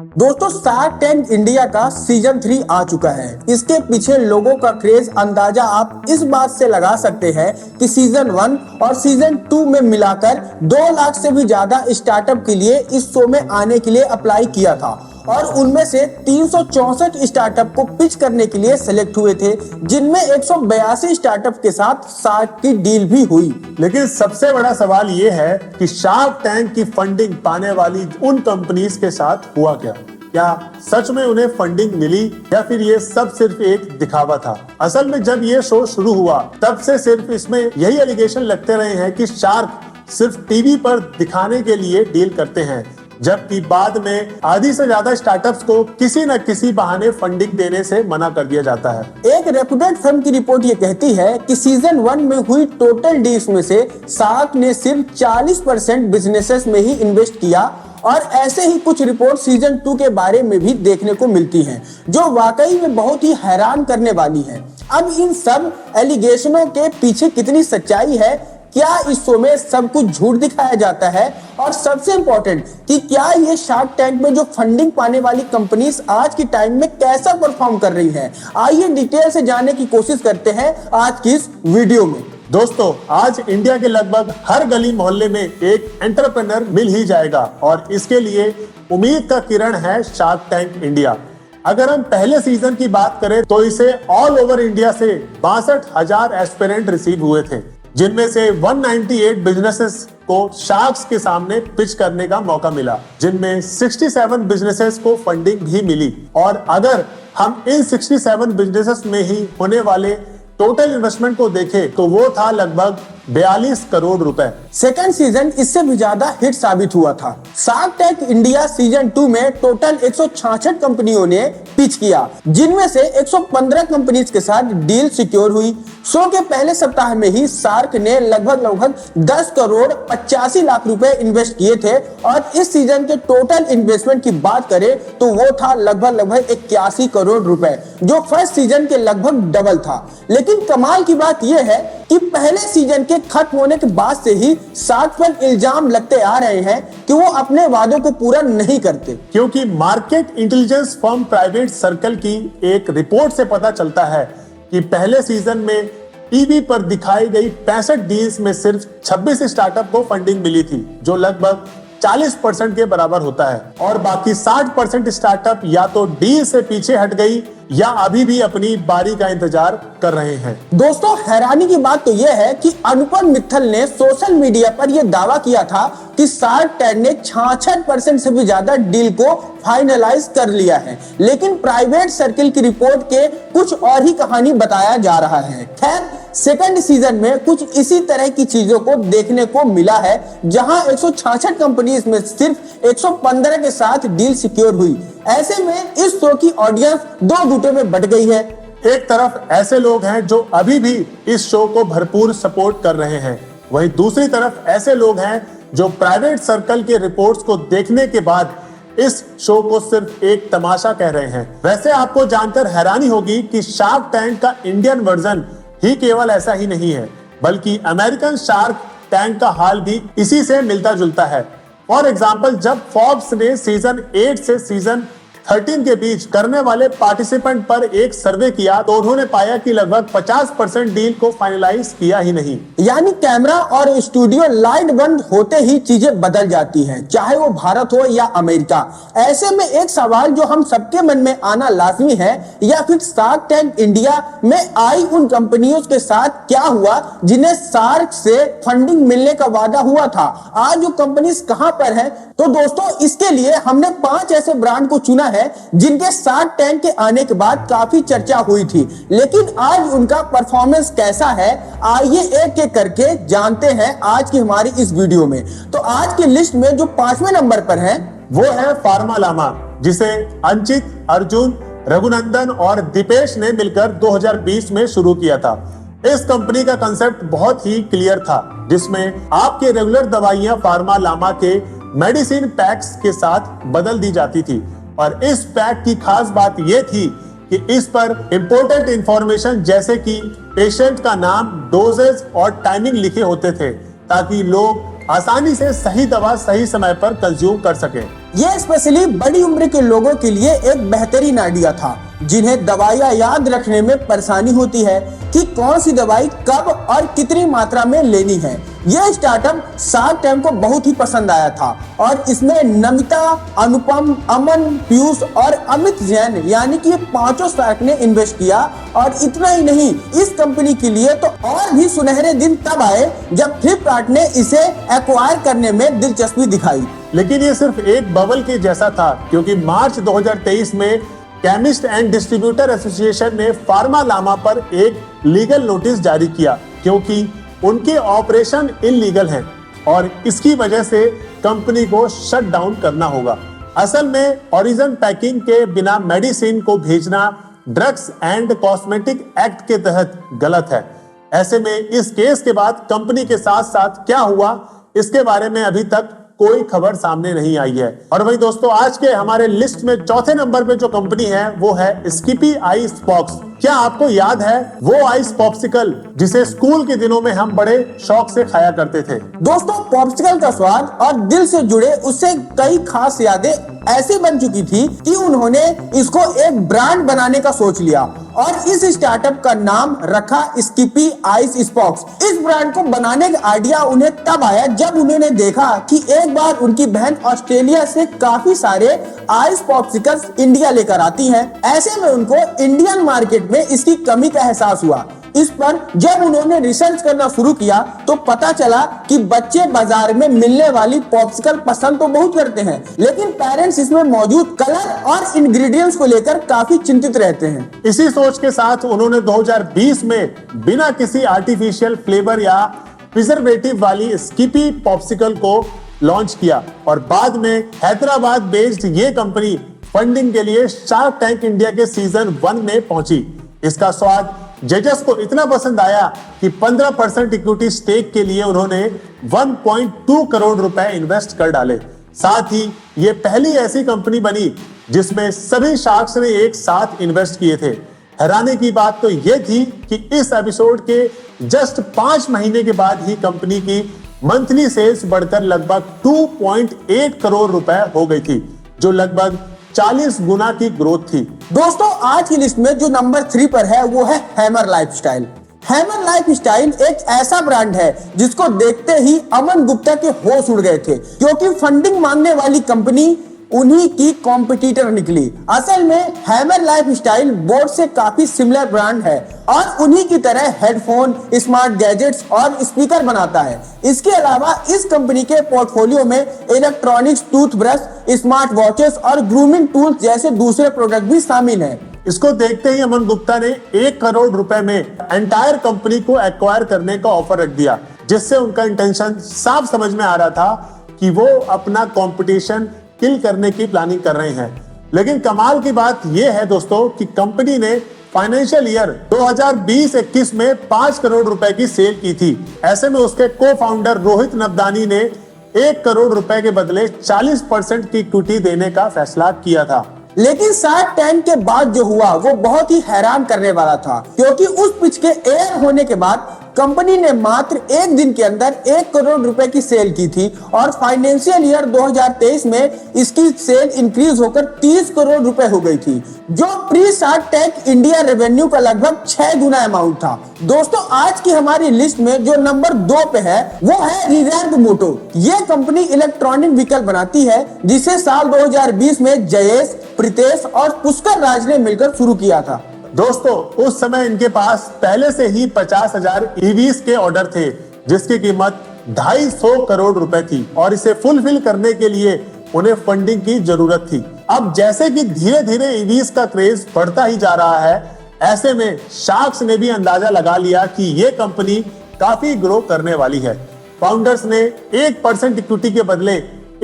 दोस्तों shark tank India का season 3 आ चुका है। इसके पीछे लोगों का क्रेज अंदाजा आप इस बात से लगा सकते हैं कि सीजन 1 और सीजन 2 में मिलाकर 2 लाख से भी ज्यादा स्टार्टअप के लिए इस शो में आने के लिए अप्लाई किया था और उनमें से 364 स्टार्टअप को पिच करने के लिए सिलेक्ट हुए थे, जिनमें 182 स्टार्टअप के साथ शार्क की डील भी हुई। लेकिन सबसे बड़ा सवाल ये है कि शार्क टैंक की फंडिंग पाने वाली उन कंपनीज के साथ हुआ क्या सच में उन्हें फंडिंग मिली या फिर ये सब सिर्फ एक दिखावा था। असल में जब ये शो शुरू हुआ तब से सिर्फ इसमें यही एलिगेशन लगते रहे हैं कि शार्क सिर्फ टीवी पर दिखाने के लिए डील करते हैं, जबकि बाद में आधी से ज्यादा स्टार्टअप्स को किसी न किसी बहाने फंडिंग देने से मना कर दिया जाता है। एक रेप्यूटेड फर्म की रिपोर्ट ये कहती है कि सीजन 1 में हुई टोटल डील्स में से शार्क ने सिर्फ 40% बिजनेसेस में ही इन्वेस्ट किया और ऐसे ही कुछ रिपोर्ट सीजन 2 के बारे में भी देखने को मिलती हैं, जो वाकई में बहुत ही हैरान करने वाली है। अब इन सब एलिगेशनों के पीछे कितनी सच्चाई है, क्या इस शो में सब कुछ झूठ दिखाया जाता है, और सबसे इंपॉर्टेंट कि क्या ये शार्क टैंक में जो फंडिंग पाने वाली कंपनीज आज के टाइम में कैसा परफॉर्म कर रही हैं, आइए डिटेल से जानने की कोशिश करते हैं आज की इस वीडियो में। दोस्तों, आज इंडिया के लगभग हर गली मोहल्ले में एक एंटरप्रेन्योर मिल ही जाएगा और इसके लिए उम्मीद का किरण है शार्क टैंक इंडिया। अगर हम पहले सीजन की बात करें तो इसे ऑल ओवर इंडिया से 62,000 एस्पिरेंट रिसीव हुए थे, जिनमें से 198 बिजनेसेस को शार्क्स के सामने पिच करने का मौका मिला, जिनमें 67 बिजनेसेस को फंडिंग भी मिली। और अगर हम इन 67 बिजनेसेस में ही होने वाले टोटल इन्वेस्टमेंट को देखें तो वो था लगभग 42 करोड़ रुपए। सेकंड सीजन इससे भी ज्यादा हिट साबित हुआ था। शार्क टैंक इंडिया सीजन 2 में टोटल 166 कंपनियों ने पिच किया, जिनमें से 115 कंपनीज के साथ डील सिक्योर हुई। शो के पहले सप्ताह में ही शार्क ने लगभग 10 करोड़ 85 लाख रुपए इन्वेस्ट किए थे और इस सीजन के टोटल इन्वेस्टमेंट की बात करें तो वो था लगभग 81 करोड़ रुपए, जो फर्स्ट सीजन के लगभग डबल था। लेकिन कमाल की बात यह है कि पहले सीजन के खत्म होने के बाद से ही शार्क पर इल्जाम लगते आ रहे हैं कि वो अपने वादों को पूरा नहीं करते, क्योंकि market intelligence firm private circle की एक रिपोर्ट से पता चलता है कि पहले सीजन में टीवी पर दिखाई गई 65 डील्स में सिर्फ 26 स्टार्टअप को फंडिंग मिली थी, जो लगभग 40% के बराबर होता है, और बाकी 60% स्टार्टअप या तो डील से पीछे हट गई या अभी भी अपनी बारी का इंतजार कर रहे हैं। दोस्तों, हैरानी की बात तो यह है कि अनुपम मित्तल ने सोशल मीडिया पर यह दावा किया था कि शार्क टैंक ने 66% से भी ज्यादा डील को फाइनलाइज कर लिया है, लेकिन प्राइवेट सर्किल की रिपोर्ट के कुछ और ही कहानी बताया जा रहा है। खैर, सेकंड सीजन में कुछ इसी तरह की चीजों को देखने को मिला है, जहां 166 कंपनीज में सिर्फ 115 के साथ डील सिक्योर हुई। ऐसे में इस शो की ऑडियंस दो गुटों में बट गई है। एक तरफ ऐसे लोग हैं जो अभी भी इस शो को भरपूर सपोर्ट कर रहे हैं, वहीं दूसरी तरफ ऐसे लोग हैं जो प्राइवेट सर्कल के रिपोर्ट्स को देखने के बाद इस शो को सिर्फ एक तमाशा कह रहे हैं। वैसे आपको जानकर हैरानी होगी कि शार्क टैंक का इंडियन वर्जन ही केवल ऐसा ही नहीं है, बल्कि अमेरिकन शार्क टैंक का हाल भी इसी से मिलता जुलता है। फॉर एग्जाम्पल, जब फोर्ब्स ने सीजन 8 से सीजन 13 के बीच करने वाले पार्टिसिपेंट पर एक सर्वे किया तो उन्होंने पाया कि लगभग 50% डील को फाइनलाइज किया ही नहीं। यानी कैमरा और स्टूडियो लाइट बंद होते ही चीजें बदल जाती हैं, चाहे वो भारत हो या अमेरिका। ऐसे में एक सवाल जो हम सबके मन में आना लाजमी है, या फिर शार्क टैंक इंडिया में आई उन कंपनियों के साथ क्या हुआ जिन्हें शार्क से फंडिंग मिलने का वादा हुआ था? आज वो कंपनीज कहां पर है? तो दोस्तों, इसके लिए हमने 5 ऐसे ब्रांड को चुना है जिनके शार्क टैंक के आने के बाद काफी चर्चा हुई थी, लेकिन आज उनका परफॉर्मेंस कैसा है, आइए एक एक करके जानते हैं आज की हमारी इस वीडियो में। तो आज की लिस्ट में जो 5वें नंबर पर है वो है फार्मालामा, जिसे अंचित, अर्जुन, रघुनंदन और दीपेश ने मिलकर 2020 में शुरू किया था। इस कंपनी का कंसेप्ट बहुत ही क्लियर था, जिसमें आपके रेगुलर दवाइयां फार्मालामा के मेडिसिन पैक्स के साथ बदल दी जाती थी, और इस पैक की खास बात यह थी कि इस पर इंपॉर्टेंट इंफॉर्मेशन जैसे कि पेशेंट का नाम, डोजेज और टाइमिंग लिखे होते थे, ताकि लोग आसानी से सही दवा सही समय पर कंज्यूम कर सकें। ये स्पेशली बड़ी उम्र के लोगों के लिए एक बेहतरीन आइडिया था, जिन्हें दवाइयाँ याद रखने में परेशानी होती है कि कौन सी दवाई कब और कितनी मात्रा में लेनी है। यह स्टार्टअप शार्क टैंक को बहुत ही पसंद आया था और इसमें नमिता, अनुपम, अमन, पीयूष और अमित जैन यानी कि ये पांचों शार्क ने इन्वेस्ट किया। और इतना ही नहीं, इस कंपनी के लिए तो और भी सुनहरे दिन तब आए जब फ्लिपकार्ट ने इसे एक्वायर करने में दिलचस्पी दिखाई। लेकिन ये सिर्फ एक बबल के जैसा था, क्योंकि मार्च 2023 में केमिस्ट एंड डिस्ट्रीब्यूटर एसोसिएशन ने फार्मा लामा पर एक लीगल नोटिस जारी किया, क्योंकि उनके ऑपरेशन इलीगल हैं और इसकी वजह से कंपनी को शट डाउन करना होगा। असल में ओरिजिन पैकिंग के बिना मेडिसिन को भेजना ड्रग्स एंड कॉस्मेटिक एक्ट के तहत गलत है। ऐसे में इस केस के बाद कंपनी के साथ साथ क्या हुआ, इसके बारे में अभी तक कोई खबर सामने नहीं आई है। और वही दोस्तों, आज के हमारे लिस्ट में चौथे नंबर पे जो कंपनी है वो है स्किपी आइस बॉक्स। क्या आपको याद है वो आइस पॉप्सिकल जिसे स्कूल के दिनों में हम बड़े शौक से खाया करते थे? दोस्तों, पॉप्सिकल का स्वाद और दिल से जुड़े उससे कई खास यादें ऐसी बन चुकी थी कि उन्होंने इसको एक ब्रांड बनाने का सोच लिया और इस स्टार्टअप का नाम रखा स्किपी आइस बॉक्स। इस ब्रांड को बनाने का आइडिया उन्हें तब आया जब उन्होंने देखा कि एक बार उनकी बहन ऑस्ट्रेलिया से काफी सारे आइस पॉप्सिकल्स इंडिया लेकर आती हैं। ऐसे में उनको इंडियन मार्केट में इसकी कमी का एहसास हुआ। इस पर जब उन्होंने रिसर्च करना शुरू किया तो पता चला कि बच्चे बाजार में मिलने वाली पॉप्सिकल पसंद तो बहुत करते हैं, लेकिन पेरेंट्स इसमें मौजूद कलर और इंग्रेडिएंट्स को लेकर काफी चिंतित रहते हैं। इसी सोच के साथ उन्होंने 2020 में बिना किसी आर्टिफिशियल फ्लेवर या प्रिजर्वेटिव वाली स्किपी पॉप्सिकल को लॉन्च किया और बाद में हैदराबाद बेस्ड ये कंपनी फंडिंग के लिए शार्क टैंक इंडिया के सीजन 1 में पहुंची। इसका स्वाद जजेस को इतना पसंद आया कि 15% इक्विटी स्टेक के लिए उन्होंने 1.2 करोड़ रुपए इन्वेस्ट कर डाले। साथ ही ये पहली ऐसी कंपनी बनी जिसमें सभी शार्क्स ने एक साथ इन्वेस्ट किए थे। हैरानी की बात तो यह थी कि इस एपिसोड के जस्ट 5 महीने के बाद ही कंपनी की मंथली सेल्स बढ़कर लगभग 2.8 करोड़ रुपए हो गई थी, जो लगभग 40 गुना की ग्रोथ थी। दोस्तों, आज की लिस्ट में जो नंबर 3 पर है वो है हैमर लाइफस्टाइल। हैमर लाइफस्टाइल एक ऐसा ब्रांड है जिसको देखते ही अमन गुप्ता के होश उड़ गए थे, क्योंकि फंडिंग मांगने वाली कंपनी उन्हीं की कॉम्पिटिटर निकली। असल में हैमर लाइफस्टाइल बोट से काफी सिमिलर ब्रांड है और उन्हीं की तरह हेडफोन, स्मार्ट गैजेट्स और स्पीकर बनाता है। इसके अलावा इस कंपनी के पोर्टफोलियो में इलेक्ट्रॉनिक्स, टूथब्रश, स्मार्ट वॉचेस और ग्रूमिंग टूल्स जैसे दूसरे प्रोडक्ट भी शामिल हैं। इसको देखते ही अमन गुप्ता ने 1 करोड़ रुपए में एंटायर कंपनी को एक्वायर करने का ऑफर रख दिया, जिससे उनका इंटेंशन साफ समझ में आ रहा था कि वो अपना कंपटीशन किल करने की प्लानिंग कर रहे हैं। लेकिन कमाल की बात यह है दोस्तों कि कंपनी ने फाइनेंशियल ईयर 2020-21 में 5 करोड़ रुपए की सेल की थी। ऐसे में उसके को फाउंडर रोहित नवदानी ने 1 करोड़ रुपए के बदले 40% की इक्विटी देने का फैसला किया था। लेकिन शार्क टैंक के बाद जो हुआ वो बहुत ही हैरान करने वाला था, क्योंकि उस पिच के एयर होने के बाद कंपनी ने मात्र 1 दिन के अंदर 1 करोड़ रुपए की सेल की थी और फाइनेंशियल ईयर 2023 में इसकी सेल इंक्रीज होकर 30 करोड़ रुपए हो गई थी, जो pre shark tank India revenue का लगभग 6 गुना अमाउंट था। दोस्तों, आज की हमारी लिस्ट में जो नंबर 2 पे है वो है रिजर्व मोटो। ये कंपनी इलेक्ट्रॉनिक व्हीकल बनाती है, जिसे साल 2020 में जयेश, प्रीतेश और पुष्कर राज ने मिलकर शुरू किया था। दोस्तों, उस समय इनके पास पहले से ही 50,000 ईवीज के ऑर्डर थे, जिसकी कीमत 250 करोड़ रुपए थी और इसे फुलफिल करने के लिए उन्हें फंडिंग की जरूरत थी। अब जैसे कि धीरे धीरे ईवीज का क्रेज बढ़ता ही जा रहा है, ऐसे में शार्क्स ने भी अंदाजा लगा लिया कि ये कंपनी काफी ग्रो करने वाली है। फाउंडर्स ने 1% इक्विटी के बदले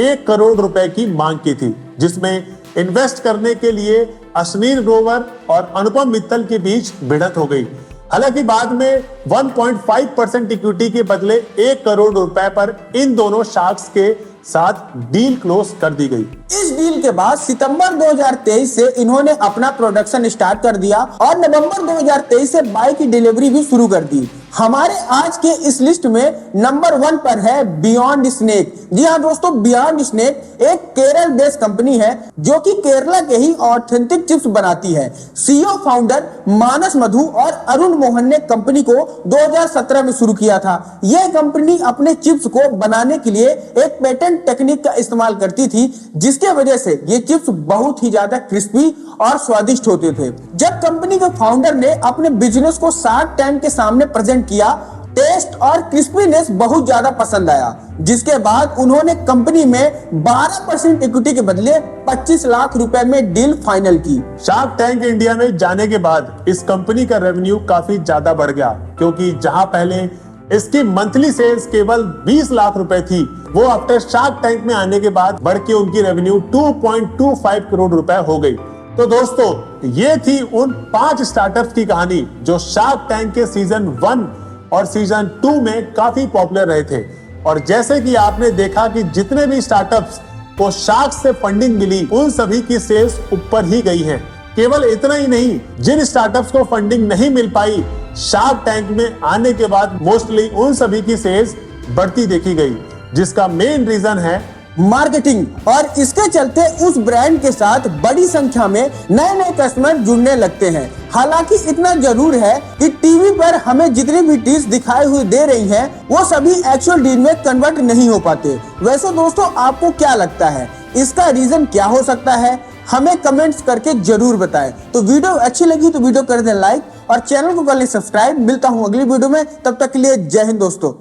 1 करोड़ रुपए की मांग की थी, जिसमें इन्वेस्ट करने के लिए अश्विनी ग्रोवर और अनुपम मित्तल के बीच भिड़ंत हो गई। हालांकि बाद में 1.5% इक्विटी के बदले 1 करोड़ रुपए पर इन दोनों शार्क्स के साथ डील क्लोज कर दी गई। इस डील के बाद सितंबर 2023 से इन्होंने अपना प्रोडक्शन स्टार्ट कर दिया और नवंबर 2023 से बाइक की डिलीवरी भी शुरू कर दी। हमारे आज के इस लिस्ट में नंबर 1 पर है बियॉन्ड स्नैक। जी हाँ दोस्तों, बियॉन्ड स्नैक एक केरल बेस्ड कंपनी है जो कि केरला के ही ऑथेंटिक चिप्स बनाती है। सीईओ फाउंडर मानस मधु और अरुण मोहन ने कंपनी को 2017 में शुरू किया था। यह कंपनी अपने चिप्स को बनाने के लिए एक पेटेंट टेक्निक का इस्तेमाल करती थी, जिसके वजह से ये चिप्स बहुत ही ज्यादा क्रिस्पी और स्वादिष्ट होते थे। जब कंपनी के फाउंडर ने अपने बिजनेस को शार्क टैंक के सामने प्रेजेंट किया, टेस्ट और क्रिस्पीनेस बहुत ज्यादा पसंद आया, जिसके बाद उन्होंने कंपनी में 12% इक्विटी के बदले 25 लाख रुपए में डील फाइनल की। शार्क टैंक इंडिया में जाने के बाद इस कंपनी का रेवेन्यू काफी ज्यादा बढ़ गया, क्योंकि जहां पहले इसकी मंथली सेल्स केवल 20 लाख रुपए थी, वो आफ्टर शार्क टैंक में आने के बाद बढ़ के उनकी रेवेन्यू 2.25 करोड़ रुपए हो गई। तो दोस्तों, ये थी उन 5 स्टार्टअप्स की कहानी जो शार्क टैंक के सीजन 1 और सीजन 2 में काफी पॉपुलर रहे थे। और जैसे कि आपने देखा कि जितने भी स्टार्टअप्स को शार्क से फंडिंग मिली, उन सभी की सेल्स ऊपर ही गई है। केवल इतना ही नहीं, जिन स्टार्टअप्स को फंडिंग नहीं मिल पाई, शार्क टैंक में आने के बाद मोस्टली उन सभी की सेल्स बढ़ती देखी गई, जिसका मेन रीजन है मार्केटिंग। और इसके चलते उस ब्रांड के साथ बड़ी संख्या में नए नए कस्टमर जुड़ने लगते हैं। हालांकि इतना जरूर है कि टीवी पर हमें जितनी भी डील्स दिखाई हुई दे रही हैं, वो सभी एक्चुअल डील में कन्वर्ट नहीं हो पाते। वैसे दोस्तों, आपको क्या लगता है, इसका रीजन क्या हो सकता है? हमें कमेंट्स करके जरूर बताएं। तो वीडियो अच्छी लगी तो वीडियो कर दें लाइक और चैनल को कर लें सब्सक्राइब। मिलता हूँ अगली वीडियो में, तब तक के लिए जय हिंद दोस्तों।